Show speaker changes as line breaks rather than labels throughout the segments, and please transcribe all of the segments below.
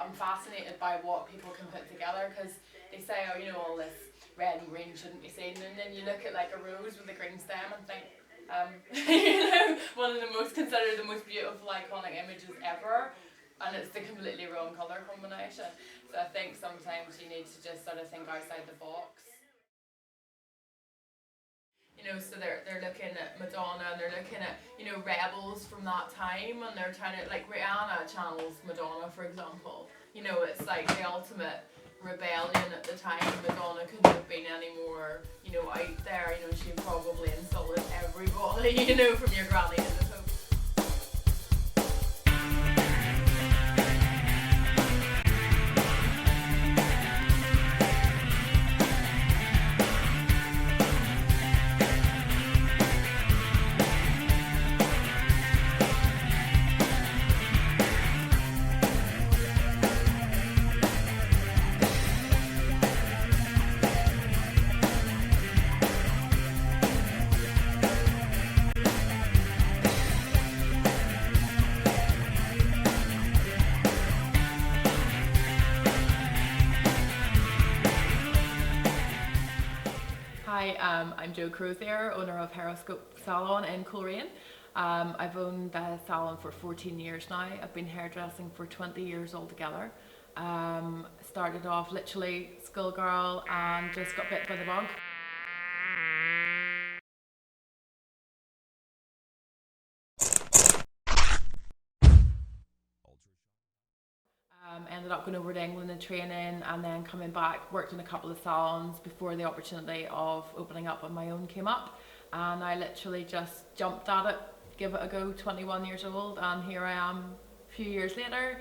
I'm fascinated by what people can put together, because they say, oh, you know, all this red and green shouldn't be seen, and then you look at like a rose with a green stem and think, you know, one of the most considered the most beautiful iconic images ever, and it's the completely wrong colour combination. So I think sometimes you need to just sort of think outside the box. You know, so they're looking at Madonna, and they're looking at, you know, rebels from that time, and they're trying to, like Rihanna channels Madonna, for example. You know, it's like the ultimate rebellion at the time. Madonna couldn't have been any more, you know, out there. You know, she probably insulted everybody, you know, from your granny to the Pope. Hi, I'm Jo Crozier, owner of Hairoscope salon in Coleraine. I've owned the salon for 14 years now. I've been hairdressing for 20 years altogether. Started off literally schoolgirl and just got bit by the bug. Ended up going over to England and training, and then coming back, worked in a couple of salons before the opportunity of opening up on my own came up, and I literally just jumped at it, give it a go, 21 years old, and here I am a few years later.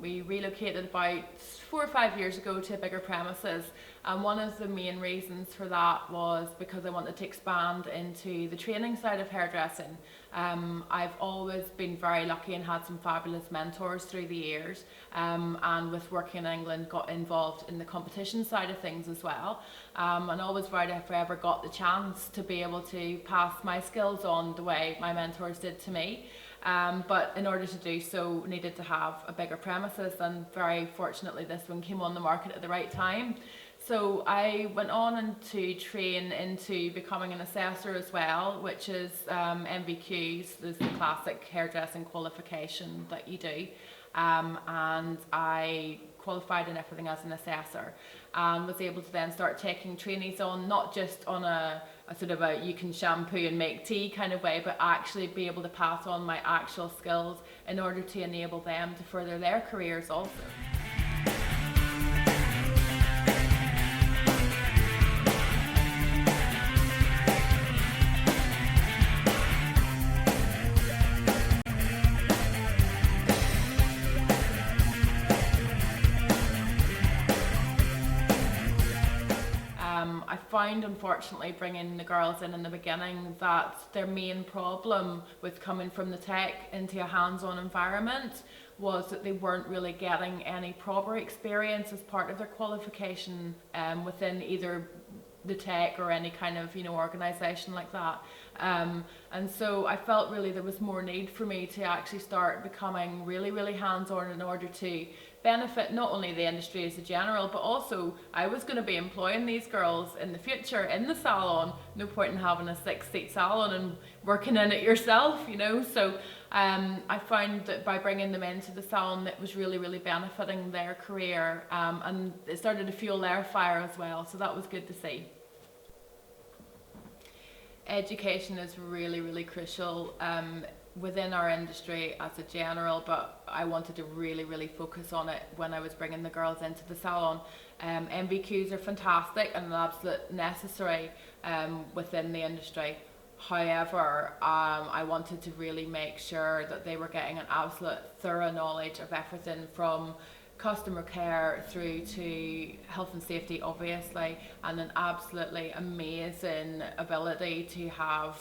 We relocated about 4 or 5 years ago to bigger premises, and one of the main reasons for that was because I wanted to expand into the training side of hairdressing. I've always been very lucky and had some fabulous mentors through the years, and with working in England got involved in the competition side of things as well, and always right if I ever got the chance to be able to pass my skills on the way my mentors did to me. But in order to do so, needed to have a bigger premises, and very fortunately this one came on the market at the right time. So I went on and to train into becoming an assessor as well, which is MVQs, is the classic hairdressing qualification that you do. And I qualified and everything as an assessor, and was able to then start taking trainees on, not just on a sort of a you can shampoo and make tea kind of way, but actually be able to pass on my actual skills in order to enable them to further their careers also. I found, unfortunately, bringing the girls in the beginning, that their main problem with coming from the tech into a hands-on environment was that they weren't really getting any proper experience as part of their qualification within either the tech or any kind of, you know, organisation like that. And so I felt really there was more need for me to actually start becoming really, really hands-on in order to benefit not only the industry as a general, but also I was going to be employing these girls in the future in the salon. No point in having a 6-seat salon and working in it yourself, you know. So I found that by bringing them into the salon, it was really, really benefiting their career, and it started to fuel their fire as well. So that was good to see. Education is really, really crucial within our industry as a general, but I wanted to really, really focus on it when I was bringing the girls into the salon. MVQs are fantastic and absolutely necessary within the industry. However, I wanted to really make sure that they were getting an absolute thorough knowledge of everything from customer care through to health and safety, obviously, and an absolutely amazing ability to have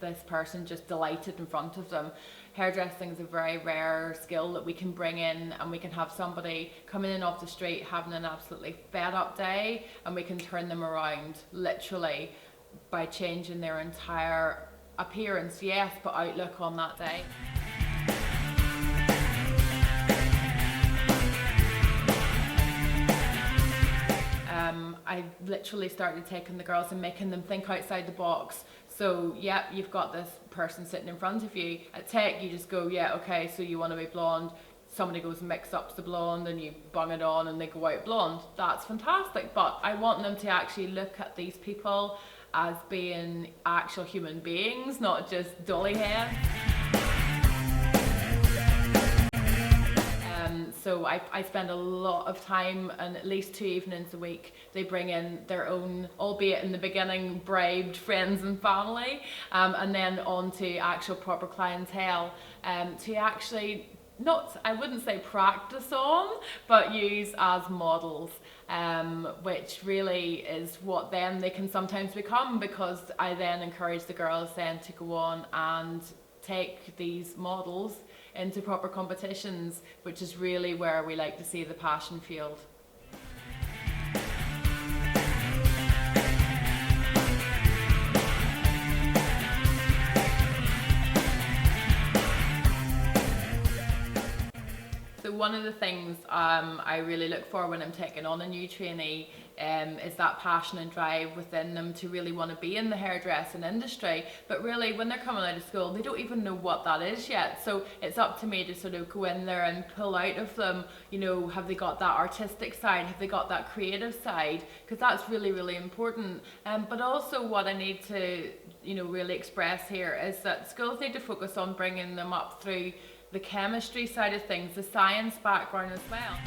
this person just delighted in front of them. Hairdressing is a very rare skill that we can bring in, and we can have somebody coming in off the street having an absolutely fed up day, and we can turn them around literally by changing their entire appearance, yes, but outlook on that day. I literally started taking the girls and making them think outside the box. So yeah, you've got this person sitting in front of you. At tech, you just go, yeah, okay, so you want to be blonde. Somebody goes and mix up the blonde and you bung it on and they go out blonde. That's fantastic, but I want them to actually look at these people as being actual human beings, not just dolly heads. So I spend a lot of time, and at least 2 evenings a week, they bring in their own, albeit in the beginning, bribed friends and family, and then on to actual proper clientele, to actually, not, I wouldn't say practice on, but use as models, which really is what then they can sometimes become, because I then encourage the girls then to go on and take these models into proper competitions, which is really where we like to see the passion fueled. So one of the things I really look for when I'm taking on a new trainee is that passion and drive within them to really want to be in the hairdressing industry. But really, when they're coming out of school, they don't even know what that is yet. So it's up to me to sort of go in there and pull out of them, you know, have they got that artistic side? Have they got that creative side? Because that's really, really important. But also what I need to, you know, really express here is that schools need to focus on bringing them up through the chemistry side of things, the science background as well.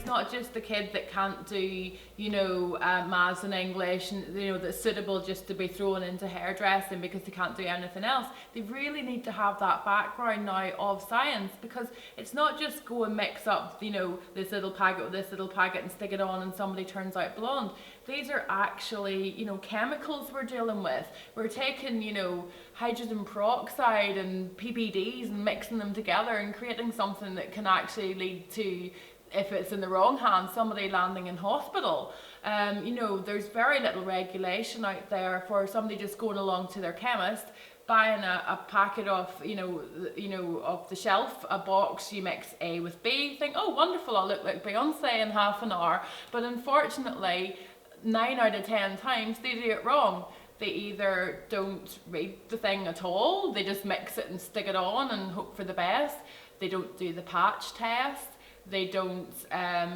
Not just the kid that can't do, you know, maths and English, and you know, that's suitable just to be thrown into hairdressing because they can't do anything else. They really need to have that background now of science, because it's not just go and mix up, you know, this little packet with this little packet and stick it on and somebody turns out blonde. These are actually, you know, chemicals we're dealing with. We're taking, you know, hydrogen peroxide and PPDs and mixing them together and creating something that can actually lead to, if it's in the wrong hands, somebody landing in hospital. You know, there's very little regulation out there for somebody just going along to their chemist, buying a packet of, you know, off the shelf, a box, you mix A with B, think, oh wonderful, I'll look like Beyonce in half an hour. But unfortunately, 9 out of 10 times they do it wrong. They either don't read the thing at all, they just mix it and stick it on and hope for the best. They don't do the patch test. They don't,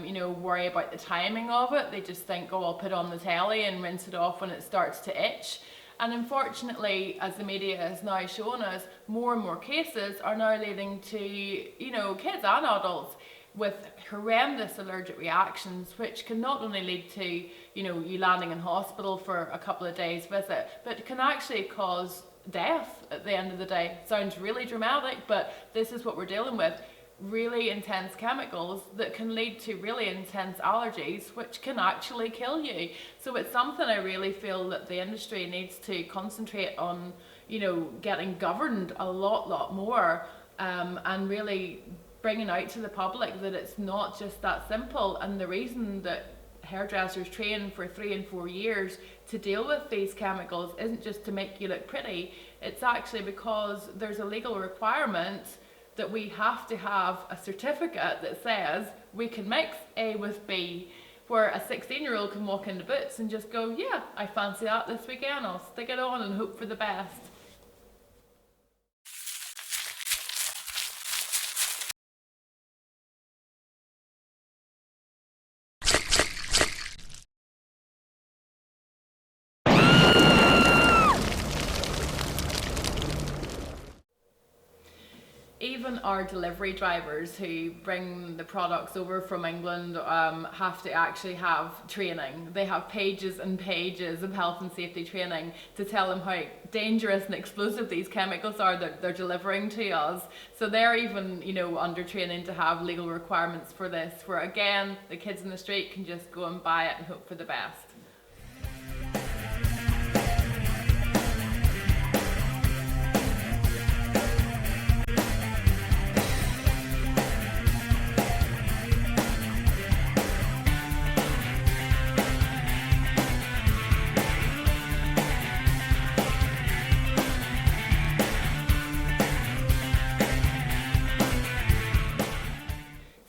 you know, worry about the timing of it. They just think, oh, I'll put on the telly and rinse it off when it starts to itch. And unfortunately, as the media has now shown us, more and more cases are now leading to, you know, kids and adults with horrendous allergic reactions, which can not only lead to, you know, you landing in hospital for a couple of days visit, but can actually cause death at the end of the day. Sounds really dramatic, but this is what we're dealing with. Really intense chemicals that can lead to really intense allergies, which can actually kill you. So it's something I really feel that the industry needs to concentrate on, you know, getting governed a lot more, and really bringing out to the public that it's not just that simple. And the reason that hairdressers train for 3 and 4 years to deal with these chemicals isn't just to make you look pretty, it's actually because there's a legal requirement that we have to have a certificate that says we can mix A with B, where a 16-year-old can walk into Boots and just go, yeah, I fancy that this weekend, I'll stick it on and hope for the best. Even our delivery drivers who bring the products over from England have to actually have training. They have pages and pages of health and safety training to tell them how dangerous and explosive these chemicals are that they're delivering to us. So they're even, you know, under training to have legal requirements for this, where again, the kids in the street can just go and buy it and hope for the best.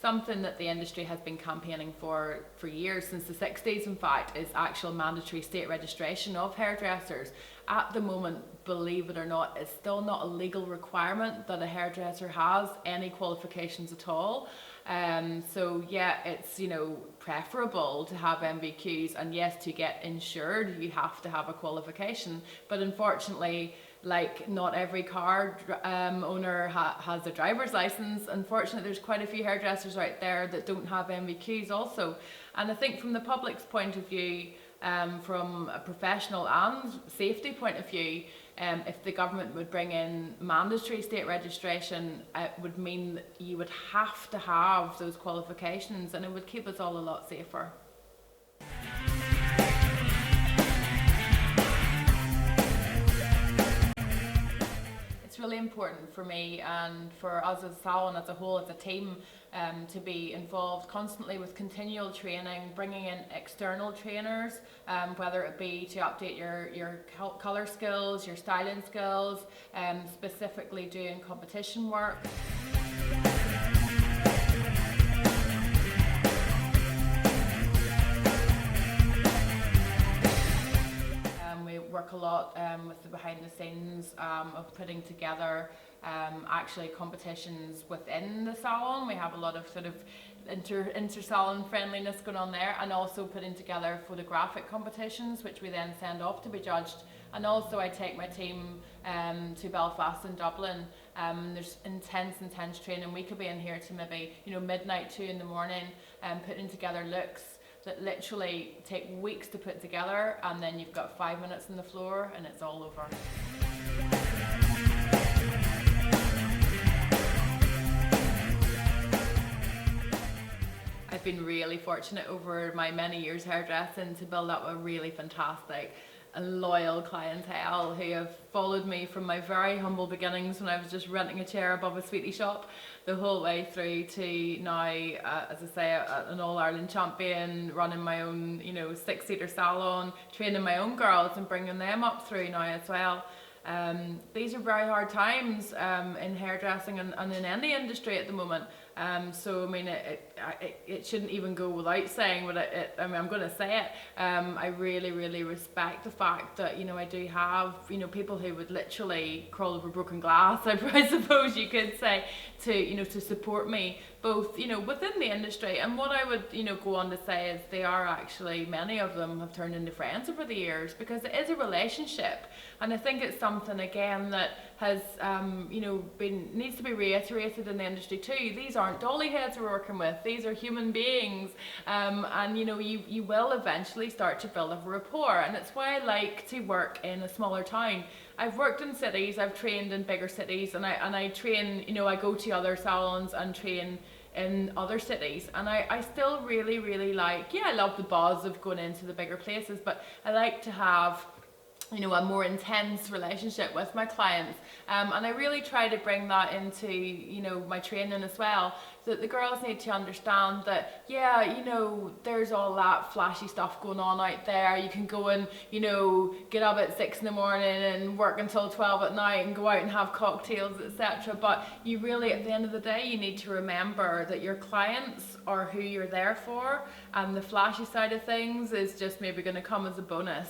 something that the industry has been campaigning for years, since the 60s in fact, is actual mandatory state registration of hairdressers. At the moment, believe it or not, it's still not a legal requirement that a hairdresser has any qualifications at all. So yeah, it's, you know, preferable to have MVQs, and yes, to get insured you have to have a qualification, but unfortunately, like, not every car owner has a driver's license. Unfortunately, there's quite a few hairdressers out there that don't have MVQs also. And I think from the public's point of view, from a professional and safety point of view, if the government would bring in mandatory state registration, it would mean that you would have to have those qualifications, and it would keep us all a lot safer. It's really important for me and for us as a salon as a whole, as a team, to be involved constantly with continual training, bringing in external trainers, whether it be to update your colour skills, your styling skills, specifically doing competition work. We work a lot with the behind the scenes of putting together actually competitions within the salon. We have a lot of sort of inter-salon friendliness going on there, and also putting together photographic competitions which we then send off to be judged. And also I take my team to Belfast and Dublin. There's intense training. We could be in here to maybe, you know, midnight, 2 in the morning, putting together looks that literally take weeks to put together, and then you've got 5 minutes on the floor and it's all over. I've been really fortunate over my many years hairdressing to build up a really fantastic and loyal clientele who have followed me from my very humble beginnings when I was just renting a chair above a sweetie shop, the whole way through to now, as I say, an All-Ireland champion, running my own, you know, 6-seater salon, training my own girls and bringing them up through now as well. These are very hard times in hairdressing and in any industry at the moment. So I mean, it shouldn't even go without saying, but I mean, I'm going to say it. I really respect the fact that, you know, I do have, you know, people who would literally crawl over broken glass, I suppose you could say, to, you know, to support me, both, you know, within the industry. And what I would, you know, go on to say is they are actually, many of them have turned into friends over the years, because it is a relationship. And I think it's something, again, that has, you know, needs to be reiterated in the industry too. These aren't dolly heads we're working with. These are human beings. And, you know, you will eventually start to build up a rapport. And it's why I like to work in a smaller town. I've worked in cities, I've trained in bigger cities, and I train, you know, I go to other salons and train in other cities, and I still really like, yeah, I love the buzz of going into the bigger places, but I like to have, you know, a more intense relationship with my clients, and I really try to bring that into, you know, my training as well, so that the girls need to understand that, yeah, you know, there's all that flashy stuff going on out there. You can go and, you know, get up at 6 in the morning and work until 12 at night and go out and have cocktails, etc. But you really, at the end of the day, you need to remember that your clients are who you're there for, and the flashy side of things is just maybe going to come as a bonus.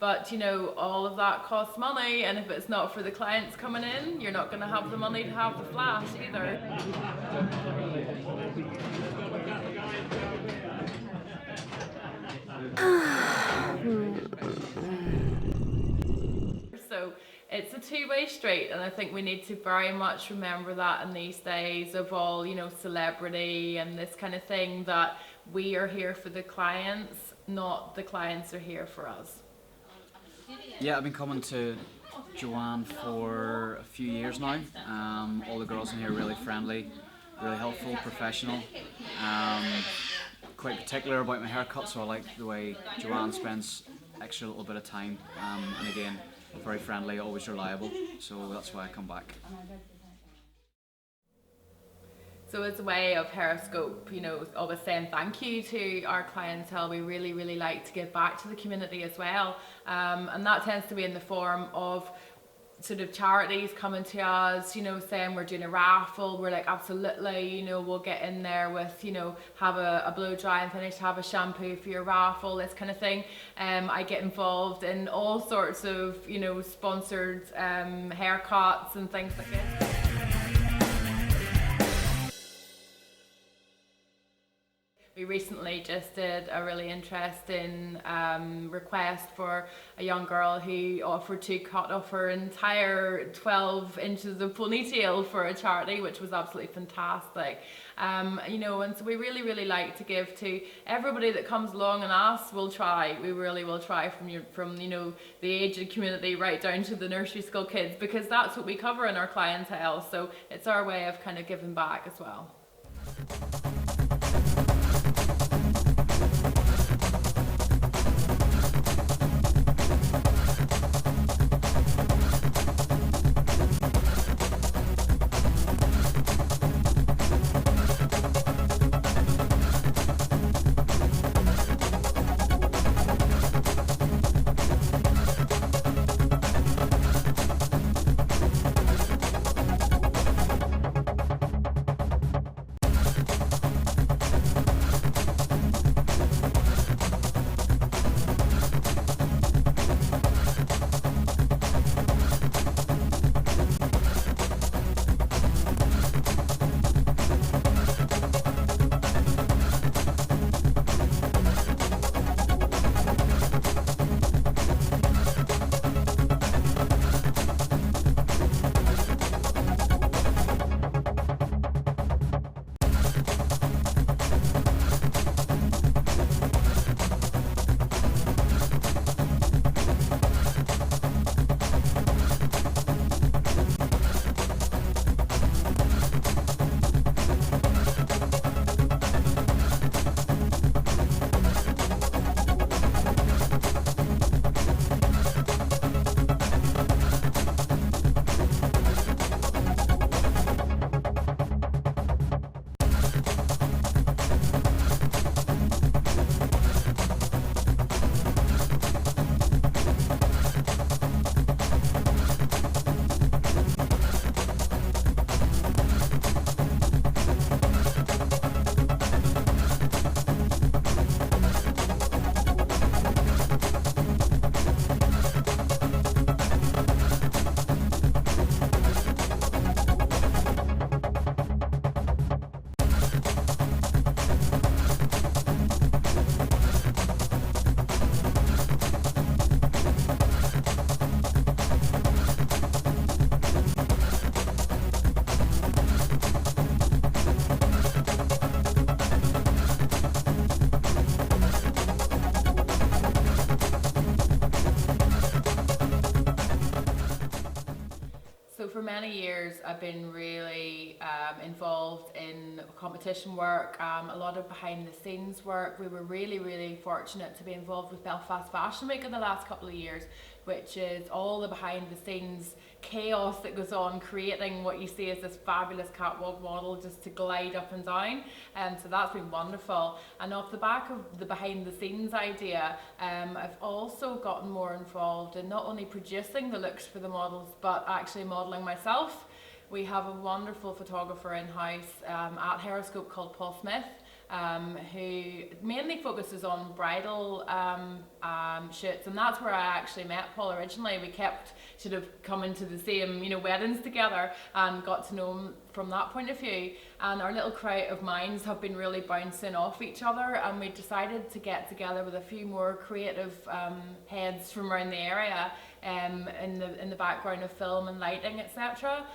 But, you know, all of that costs money, and if it's not for the clients coming in, you're not going to have the money to have the flash either. So it's a two-way street, and I think we need to very much remember that in these days of all, you know, celebrity and this kind of thing, that we are here for the clients, not the clients are here for us.
Yeah, I've been coming to Joanne for a few years now. All the girls in here are really friendly, really helpful, professional. Quite particular about my haircut, so I like the way Joanne spends extra little bit of time. And again, very friendly, always reliable, so that's why I come back.
So as a way of Hairoscope, you know, always saying thank you to our clientele, we really like to give back to the community as well. And that tends to be in the form of sort of charities coming to us, you know, saying we're doing a raffle. We're like, absolutely, you know, we'll get in there with, you know, have a blow dry and finish, have a shampoo for your raffle, this kind of thing. I get involved in all sorts of, you know, sponsored haircuts and things like this. We recently just did a really interesting request for a young girl who offered to cut off her entire 12 inches of ponytail for a charity, which was absolutely fantastic. You know, and so we really like to give to everybody that comes along and asks. We'll try. We really will try from you know, the aged community right down to the nursery school kids, because that's what we cover in our clientele. So it's our way of kind of giving back as well. For many years I've been really involved in competition work, a lot of behind the scenes work. We were really fortunate to be involved with Belfast Fashion Week in the last couple of years, which is all the behind the scenes chaos that goes on creating what you see as this fabulous catwalk model just to glide up and down. So that's been wonderful. And off the back of the behind the scenes idea, I've also gotten more involved in not only producing the looks for the models, but actually modeling myself. We have a wonderful photographer in-house at Hairoscope called Paul Smith, who mainly focuses on bridal shoots, and that's where I actually met Paul originally. We kept sort of coming to the same, you know, weddings together and got to know him from that point of view. And our little creative minds have been really bouncing off each other, and we decided to get together with a few more creative heads from around the area in the background of film and lighting, etc.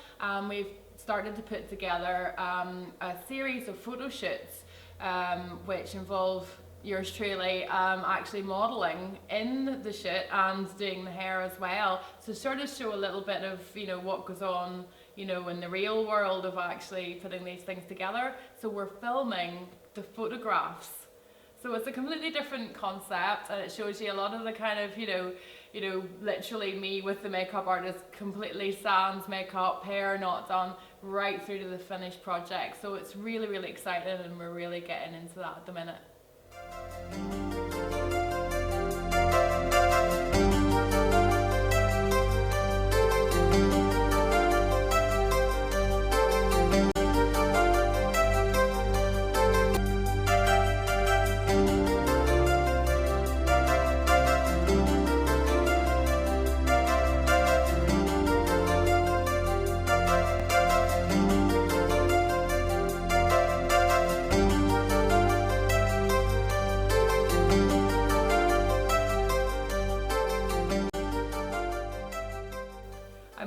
We've started to put together a series of photo shoots which involve yours truly actually modelling in the shoot and doing the hair as well, to sort of show a little bit of, you know, what goes on, you know, in the real world of actually putting these things together. So we're filming the photographs. So it's a completely different concept, and it shows you a lot of the kind of, you know, literally me with the makeup artist, completely sans makeup, hair not done, right through to the finished project. So it's really exciting, and we're really getting into that at the minute.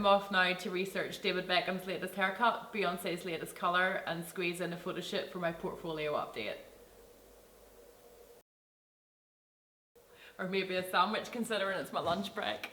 I'm off now to research David Beckham's latest haircut, Beyonce's latest colour, and squeeze in a photo shoot for my portfolio update. Or maybe a sandwich, considering it's my lunch break.